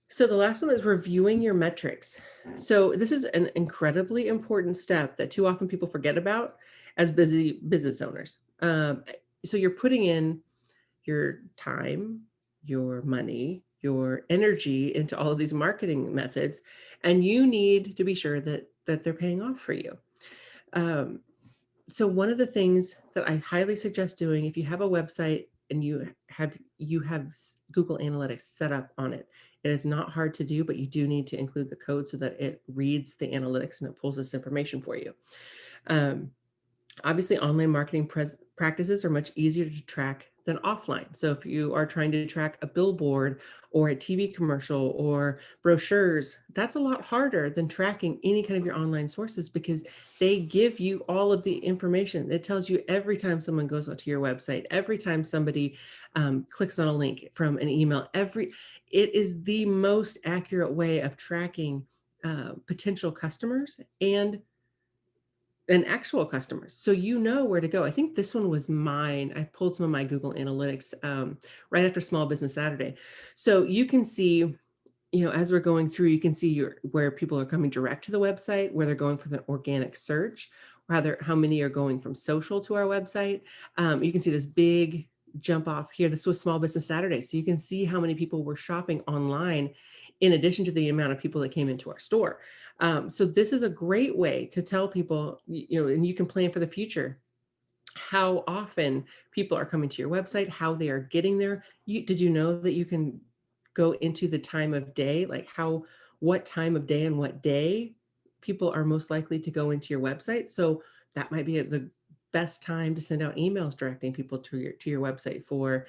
So the last one is reviewing your metrics. So this is an incredibly important step that too often people forget about as busy business owners. So you're putting in your time, your money, your energy into all of these marketing methods, and you need to be sure that they're paying off for you. So one of the things that I highly suggest doing, if you have a website and you have Google Analytics set up on it, it is not hard to do, but you do need to include the code so that it reads the analytics and it pulls this information for you. Obviously, online marketing practices are much easier to track than offline. So if you are trying to track a billboard or a TV commercial or brochures, that's a lot harder than tracking any kind of your online sources, because they give you all of the information. It tells you every time someone goes onto your website, every time somebody clicks on a link from an email, it is the most accurate way of tracking potential customers and actual customers. So you know where to go. I think this one was mine. I pulled some of my Google Analytics right after Small Business Saturday. So you can see, as we're going through, you can see where people are coming direct to the website, where they're going for the organic search, rather how many are going from social to our website. You can see this big jump off here. This was Small Business Saturday. So you can see how many people were shopping online in addition to the amount of people that came into our store. So this is a great way to tell people, and you can plan for the future, how often people are coming to your website, how they are getting there. Did you know that you can go into the time of day, like what time of day and what day people are most likely to go into your website? So that might be the best time to send out emails directing people to your website for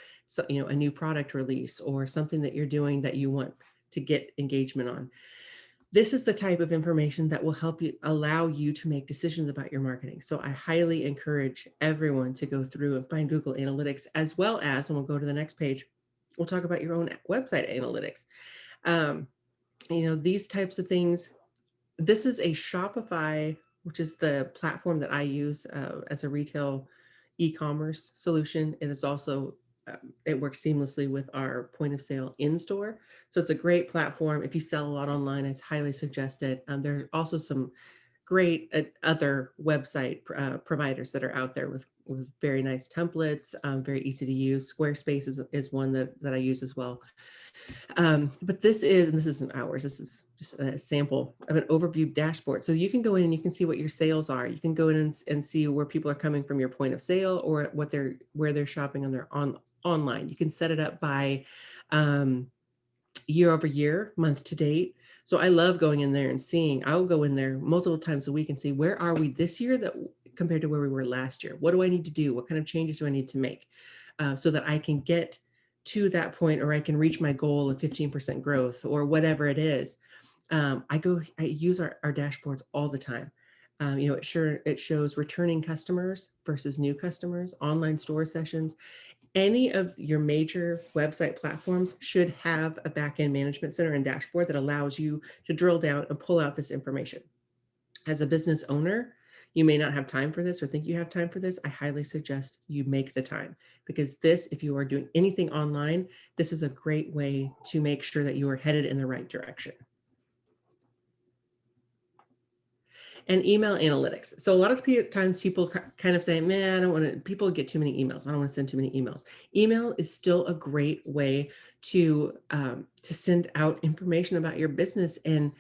a new product release or something that you're doing that you want to get engagement on. This is the type of information that will help you, allow you to make decisions about your marketing. So I highly encourage everyone to go through and find Google Analytics, as well as, and we'll go to the next page, we'll talk about your own website analytics. These types of things. This is a Shopify, which is the platform that I use as a retail e-commerce solution. It is also it works seamlessly with our point of sale in store. So it's a great platform. If you sell a lot online, I highly suggest it. There are also some great other website providers that are out there with very nice templates, very easy to use. Squarespace is one that I use as well. But and this isn't ours, this is just a sample of an overview dashboard. So you can go in and you can see what your sales are. You can go in and see where people are coming from your point of sale or where they're shopping online. You can set it up by year over year, month to date. So I love going in there and seeing. I'll go in there multiple times a week and see where are we this year that compared to where we were last year. What do I need to do? What kind of changes do I need to make so that I can get to that point, or I can reach my goal of 15% growth or whatever it is. I use our dashboards all the time. It shows returning customers versus new customers, online store sessions. Any of your major website platforms should have a backend management center and dashboard that allows you to drill down and pull out this information. As a business owner, you may not have time for this or think you have time for this. I highly suggest you make the time, because if you are doing anything online, this is a great way to make sure that you are headed in the right direction. And email analytics. So a lot of times people kind of say, man, I don't want to, people get too many emails. I don't want to send too many emails. Email is still a great way to send out information about your business, and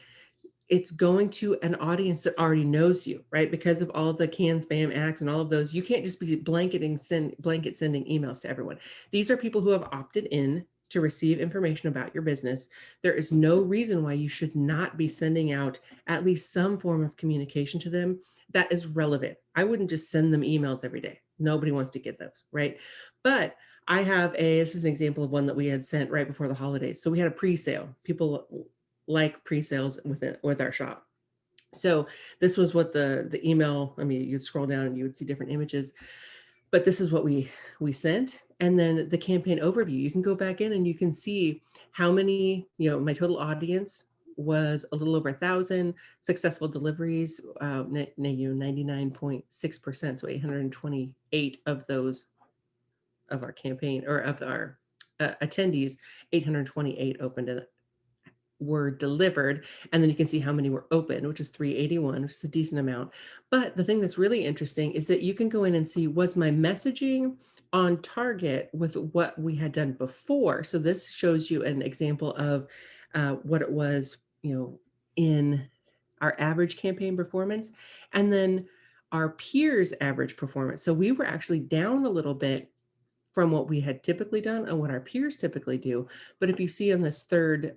it's going to an audience that already knows you, right? Because of all the canned spam acts and all of those, you can't just be blanket sending emails to everyone. These are people who have opted in to receive information about your business. There is no reason why you should not be sending out at least some form of communication to them that is relevant. I wouldn't just send them emails every day. Nobody wants to get those, right? But this is an example of one that we had sent right before the holidays. So we had a pre-sale. People like pre-sales with our shop. So this was what the email, I mean, you'd scroll down and you would see different images, but this is what we sent. And then the campaign overview, you can go back in and you can see how many, my total audience was a little over 1,000 successful deliveries, 99.6%. So 828 of those of our campaign, or of our attendees, 828 were delivered. And then you can see how many were open, which is 381, which is a decent amount. But the thing that's really interesting is that you can go in and see, was my messaging on target with what we had done before? So this shows you an example of what it was, in our average campaign performance, and then our peers' average performance. So we were actually down a little bit from what we had typically done and what our peers typically do. But if you see on this third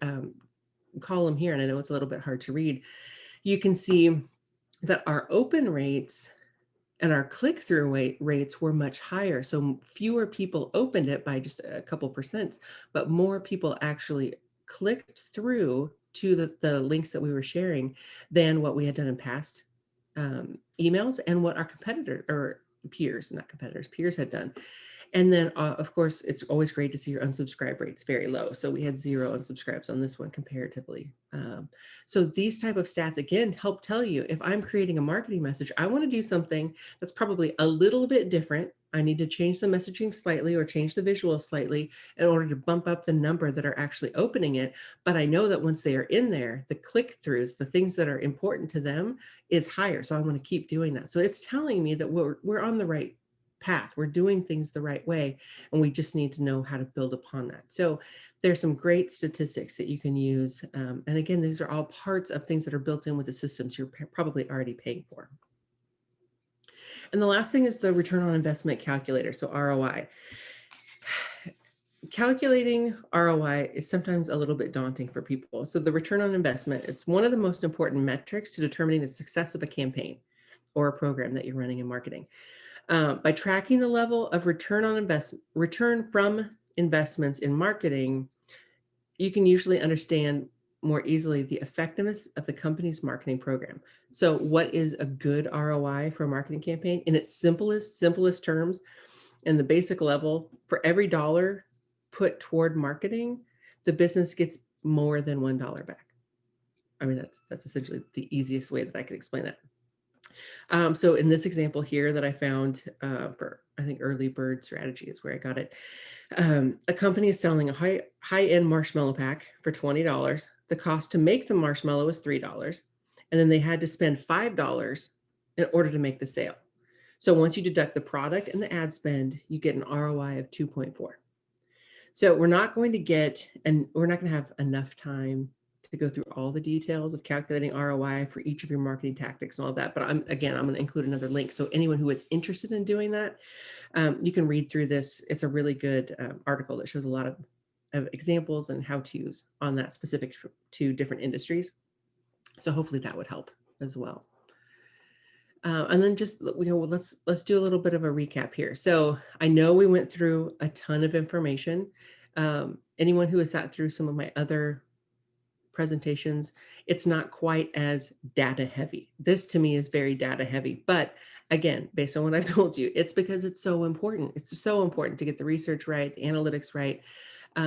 column here, and I know it's a little bit hard to read, you can see that our open rates and our click-through rates were much higher. So fewer people opened it by just a couple percent, but more people actually clicked through to the links that we were sharing than what we had done in past emails, and what our peers had done. And then, of course, it's always great to see your unsubscribe rates very low. So we had 0 unsubscribes on this one comparatively. So these type of stats, again, help tell you, if I'm creating a marketing message, I want to do something that's probably a little bit different. I need to change the messaging slightly or change the visual slightly in order to bump up the number that are actually opening it. But I know that once they are in there, the click-throughs, the things that are important to them, is higher. So I want to keep doing that. So it's telling me that we're on the right path. We're doing things the right way, and we just need to know how to build upon that. So there's some great statistics that you can use. And again, these are all parts of things that are built in with the systems you're probably already paying for. And the last thing is the return on investment calculator, so ROI. Calculating ROI is sometimes a little bit daunting for people. So the return on investment, it's one of the most important metrics to determining the success of a campaign or a program that you're running in marketing. By tracking the level of return from investments in marketing, you can usually understand more easily the effectiveness of the company's marketing program. So what is a good ROI for a marketing campaign? In its simplest terms, and the basic level, for every dollar put toward marketing, the business gets more than $1 back. I mean, that's essentially the easiest way that I could explain that. So in this example here that I found for, I think, Early Bird Strategy is where I got it. A company is selling a high-end marshmallow pack for $20. The cost to make the marshmallow is $3. And then they had to spend $5 in order to make the sale. So once you deduct the product and the ad spend, you get an ROI of 2.4. So we're not going to get, and we're not going to have enough time to go through all the details of calculating ROI for each of your marketing tactics and all that. But I'm going to include another link. So anyone who is interested in doing that, you can read through this. It's a really good article that shows a lot of examples and how-tos on that specific to different industries. So hopefully that would help as well. And then just, let's do a little bit of a recap here. So I know we went through a ton of information. Anyone who has sat through some of my other presentations, it's not quite as data heavy. This to me is very data heavy, but again, based on what I've told you, it's because it's so important. It's so important to get the research right, the analytics right,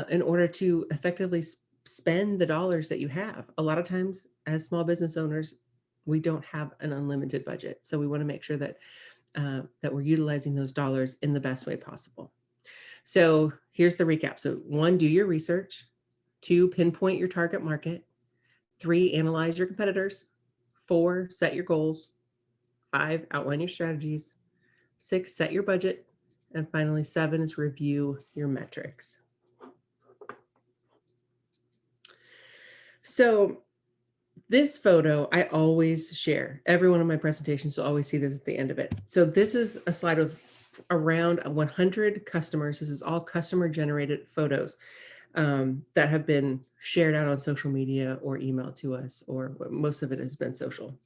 in order to effectively spend the dollars that you have. A lot of times as small business owners, we don't have an unlimited budget. So we want to make sure that that we're utilizing those dollars in the best way possible. So here's the recap. So 1, do your research. 2, pinpoint your target market. 3, analyze your competitors. 4, set your goals. 5, outline your strategies. 6, set your budget. And finally, 7 is review your metrics. So this photo, I always share. Every one of my presentations will always see this at the end of it. So this is a slide with around 100 customers. This is all customer generated photos that have been shared out on social media or emailed to us, or most of it has been social.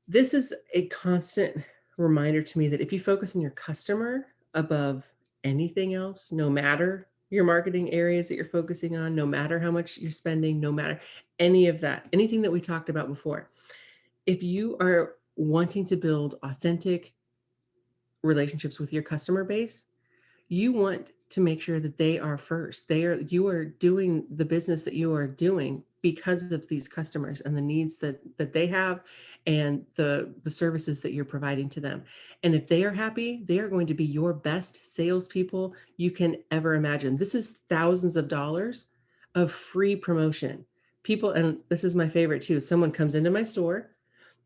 This is a constant reminder to me that if you focus on your customer above anything else, no matter your marketing areas that you're focusing on, no matter how much you're spending, no matter any of that, anything that we talked about before, if you are wanting to build authentic relationships with your customer base, you want to make sure that they are first. You are doing the business that you are doing because of these customers and the needs that they have and the services that you're providing to them. And if they are happy, they are going to be your best salespeople you can ever imagine. This is thousands of dollars of free promotion. People, and this is my favorite too, someone comes into my store,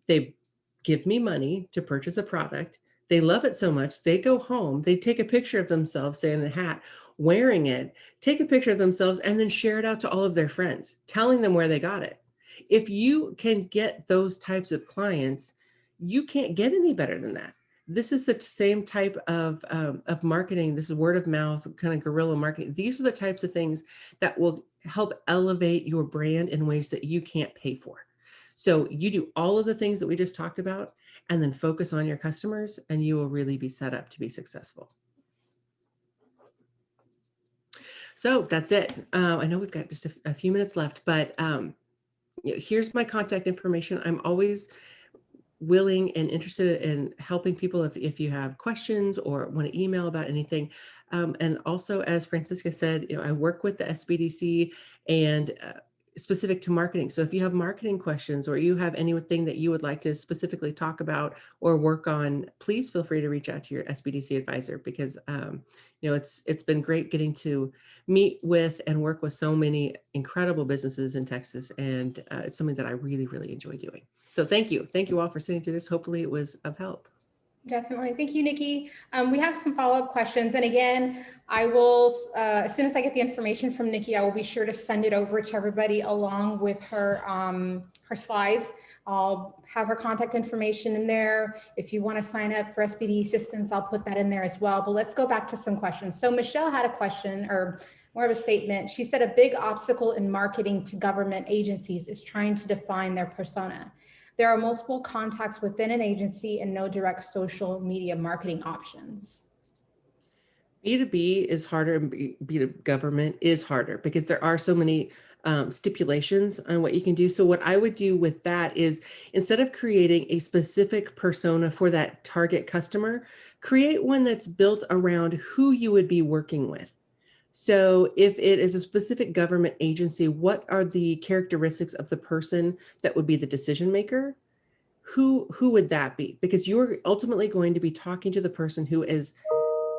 they give me money to purchase a product. They love it so much, they go home, they take a picture of themselves, say in a hat, wearing it, take a picture of themselves, and then share it out to all of their friends, telling them where they got it. If you can get those types of clients, you can't get any better than that. This is the same type of marketing. This is word of mouth, kind of guerrilla marketing. These are the types of things that will help elevate your brand in ways that you can't pay for. So you do all of the things that we just talked about, and then focus on your customers, and you will really be set up to be successful. So that's it. I know we've got just a few minutes left, but here's my contact information. I'm always willing and interested in helping people if you have questions or want to email about anything. And also, as Francisca said, I work with the SBDC and specific to marketing. So if you have marketing questions or you have anything that you would like to specifically talk about or work on, please feel free to reach out to your SBDC advisor, because it's been great getting to meet with and work with so many incredible businesses in Texas, and it's something that I really, really enjoy doing. So thank you all for sitting through this. Hopefully it was of help.
Definitely. Thank you, Nikki. We have some follow-up questions. And again, I will, as soon as I get the information from Nikki, I will be sure to send it over to everybody along with her, her slides. I'll have her contact information in there. If you want to sign up for SBD assistance, I'll put that in there as well. But let's go back to some questions. So Michelle had a question, or more of a statement. She said a big obstacle in marketing to government agencies is trying to define their persona. There are multiple contacts within an agency and no direct social media marketing options.
B2B is harder, and B2 government is harder because there are so many stipulations on what you can do. So what I would do with that is, instead of creating a specific persona for that target customer, create one that's built around who you would be working with. So if it is a specific government agency, what are the characteristics of the person that would be the decision maker? who would that be? Because you're ultimately going to be talking to the person who is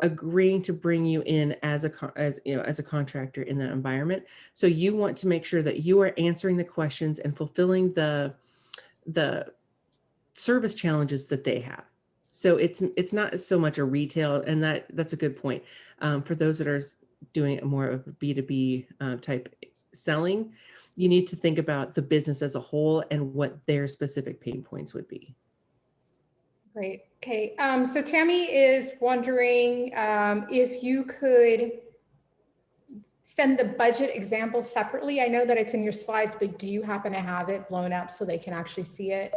agreeing to bring you in as as a contractor in that environment. So you want to make sure that you are answering the questions and fulfilling the service challenges that they have. So it's not so much a retail, and that's a good point. For those that are doing more of a B2B type selling, you need to think about the business as a whole and what their specific pain points would be.
Great. Okay. So Tammy is wondering if you could send the budget example separately. I know that it's in your slides, but do you happen to have it blown up so they can actually see it?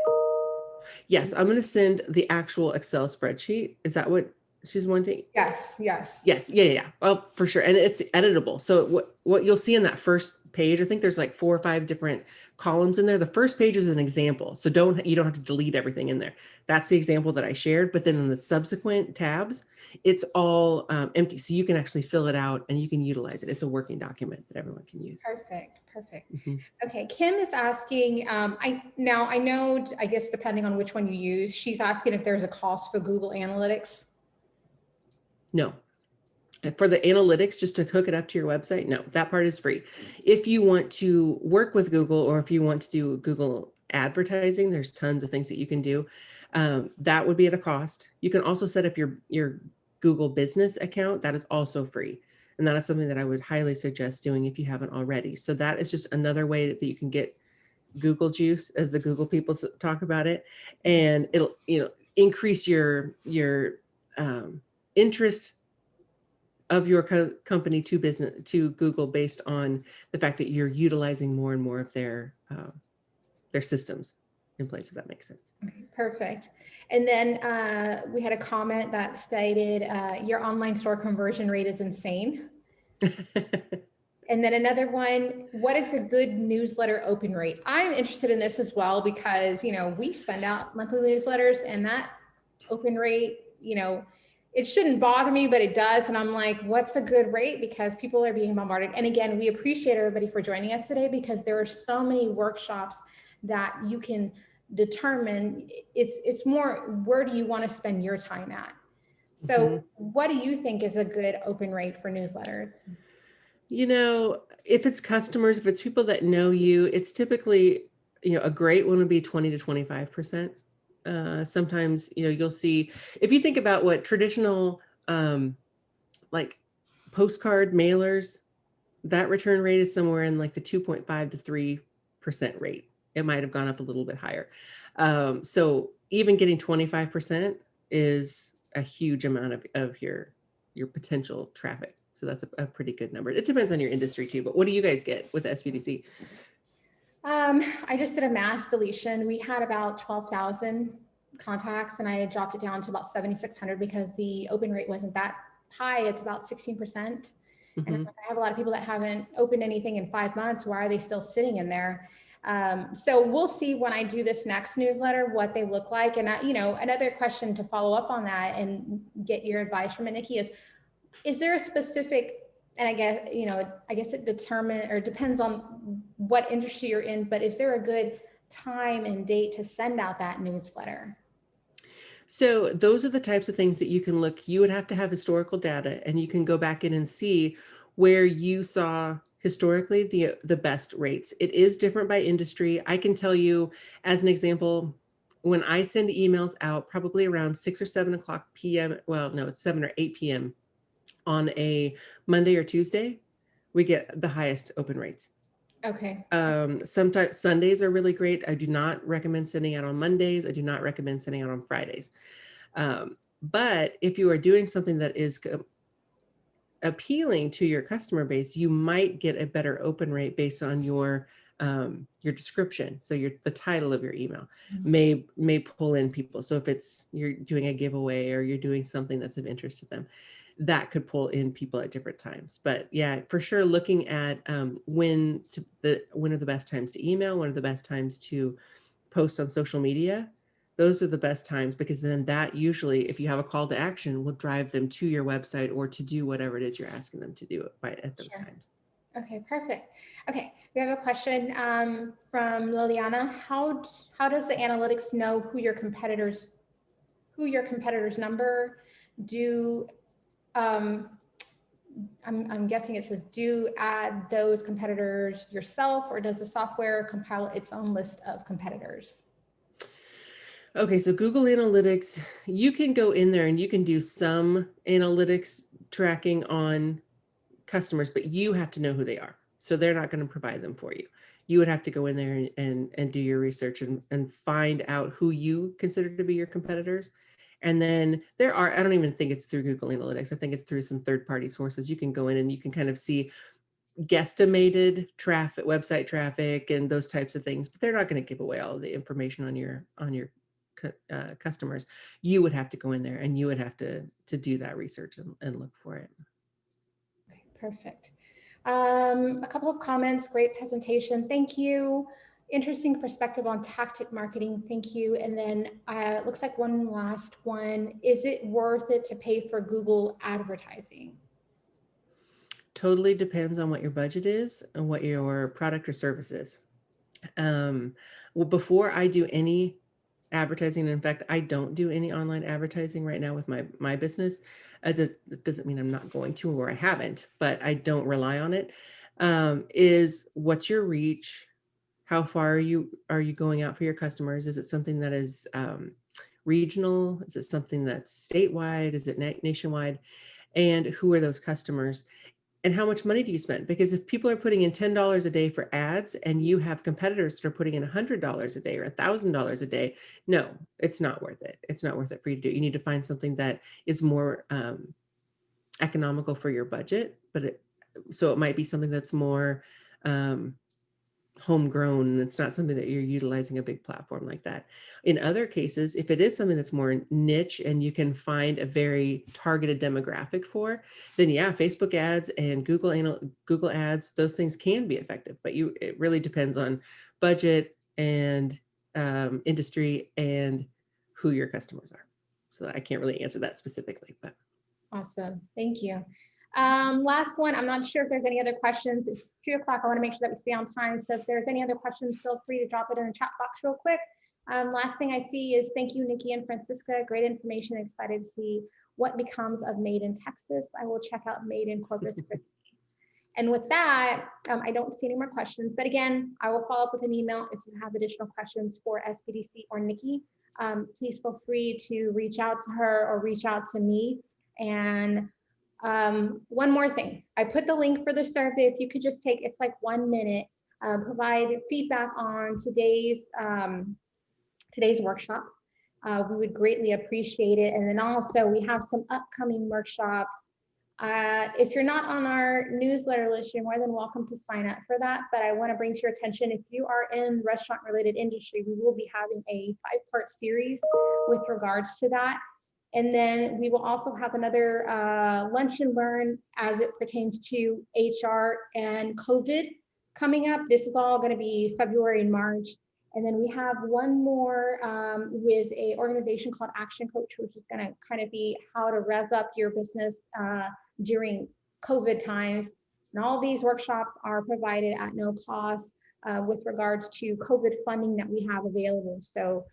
Yes, I'm going to send the actual Excel spreadsheet. Is that what she's wanting?
Yes, yes.
Yes, yeah. Well, for sure. And it's editable. So what you'll see in that first page, I think there's like 4 or 5 different columns in there. The first page is an example. So you don't have to delete everything in there. That's the example that I shared. But then in the subsequent tabs, it's all empty. So you can actually fill it out and you can utilize it. It's a working document that everyone can use.
Perfect. Perfect.
Mhm.
Okay. Kim is asking, I know, I guess depending on which one you use, she's asking if there's a cost for Google Analytics.
No. For the analytics, just to hook it up to your website, no, that part is free. If you want to work with Google, or if you want to do Google advertising, there's tons of things that you can do. That would be at a cost. You can also set up your Google business account. That is also free. And that is something that I would highly suggest doing if you haven't already. So that is just another way that you can get Google juice, as the Google people talk about it. And it'll, increase your interest of your company to Google based on the fact that you're utilizing more and more of their systems in place, if that makes sense.
Okay, perfect. And then we had a comment that stated your online store conversion rate is insane. And then another one, what is a good newsletter open rate? I'm interested in this as well because, we send out monthly newsletters and that open rate, it shouldn't bother me, but it does. And I'm like, what's a good rate? Because people are being bombarded. And again, we appreciate everybody for joining us today because there are so many workshops that you can determine. It's more, where do you want to spend your time at? So what do you think is a good open rate for newsletters?
If it's customers, if it's people that know you, it's typically, a great one would be 20 to 25%. Sometimes, you'll see, if you think about what traditional, like postcard mailers, that return rate is somewhere in like the 2.5 to 3% rate. It might have gone up a little bit higher. So even getting 25% is a huge amount of your potential traffic. So that's a pretty good number. It depends on your industry too, but what do you guys get with the SBDC?
I just did a mass deletion. We had about 12,000 contacts and I had dropped it down to about 7,600 because the open rate wasn't that high. It's about 16%. And I have a lot of people that haven't opened anything in 5 months. Why are they still sitting in there? So we'll see when I do this next newsletter, what they look like. And another question to follow up on that and get your advice from it, Nikki, is there a specific, and I guess it depends on what industry you're in, but is there a good time and date to send out that newsletter?
So those are the types of things that you can look. You would have to have historical data, and you can go back in and see where you saw historically the best rates. It is different by industry. I can tell you, as an example, when I send emails out, probably around 6 or 7 o'clock p.m. Well, no, it's 7 or 8 p.m. on a Monday or Tuesday, we get the highest open rates.
Okay.
Sometimes Sundays are really great. I do not recommend sending out on Mondays. I do not recommend sending out on Fridays. But if you are doing something that is appealing to your customer base, you might get a better open rate based on your description. So the title of your email may pull in people. So if you're doing a giveaway or you're doing something that's of interest to them, that could pull in people at different times. But yeah, for sure, looking at when are the best times to email, when are the best times to post on social media. Those are the best times, because then that usually, if you have a call to action, will drive them to your website or to do whatever it is you're asking them to do at those times.
Okay, perfect. Okay, we have a question from Liliana. How does the analytics know who your competitors number do? Um, I'm guessing it says do add those competitors yourself, or does the software compile its own list of competitors?
Okay, so Google Analytics, you can go in there and you can do some analytics tracking on customers, but you have to know who they are. So they're not going to provide them for you. You would have to go in there and do your research and find out who you consider to be your competitors. And then there are, I don't even think it's through Google Analytics. I think it's through some third-party sources. You can go in and you can kind of see guesstimated traffic, website traffic, and those types of things, but they're not going to give away all of the information on your customers. You would have to go in there and you would have to do that research and look for it.
Okay, perfect. A couple of comments. Great presentation. Thank you. Interesting perspective on tactic marketing. Thank you. And then it looks like one last one. Is it worth it to pay for Google advertising?
Totally depends on what your budget is and what your product or service is. Well, before I do any advertising, in fact, I don't do any online advertising right now with my business. It doesn't mean I'm not going to, or I haven't, but I don't rely on it. Is what's your reach? How far are you going out for your customers? Is it something that is regional? Is it something that's statewide? Is it nationwide? And who are those customers? And how much money do you spend? Because if people are putting in $10 a day for ads and you have competitors that are putting in $100 a day or $1,000 a day, no, it's not worth it. It's not worth it for you to do. You need to find something that is more economical for your budget, so it might be something that's more homegrown, and it's not something that you're utilizing a big platform like that. In other cases, if it is something that's more niche and you can find a very targeted demographic for, then yeah, Facebook ads and Google ads, those things can be effective, but it really depends on budget and industry and who your customers are. So I can't really answer that specifically, but.
Awesome. Thank you. Last one, I'm not sure if there's any other questions. It's 2 o'clock. I want to make sure that we stay on time. So if there's any other questions, feel free to drop it in the chat box real quick. Last thing I see is thank you, Nikki and Francisca. Great information. Excited to see what becomes of Made in Texas. I will check out Made in Corpus Christi. And with that, I don't see any more questions. But again, I will follow up with an email if you have additional questions for SBDC or Nikki. Please feel free to reach out to her or reach out to me. And one more thing, I put the link for the survey. If you could just take, it's like 1 minute, provide feedback on today's workshop. We would greatly appreciate it. And then also we have some upcoming workshops. If you're not on our newsletter list, you're more than welcome to sign up for that. But I want to bring to your attention, if you are in restaurant related industry, we will be having a 5-part series with regards to that. And then we will also have another lunch and learn as it pertains to HR and COVID coming up. This is all going to be February and March. And then we have one more with an organization called Action Coach, which is going to kind of be how to rev up your business during COVID times. And all these workshops are provided at no cost with regards to COVID funding that we have available. So,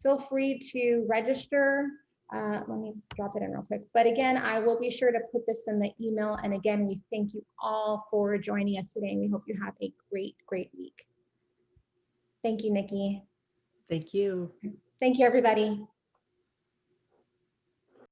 feel free to register. Let me drop it in real quick. But again, I will be sure to put this in the email. And again, we thank you all for joining us today. And we hope you have a great, great week. Thank you, Nikki.
Thank you.
Thank you, everybody.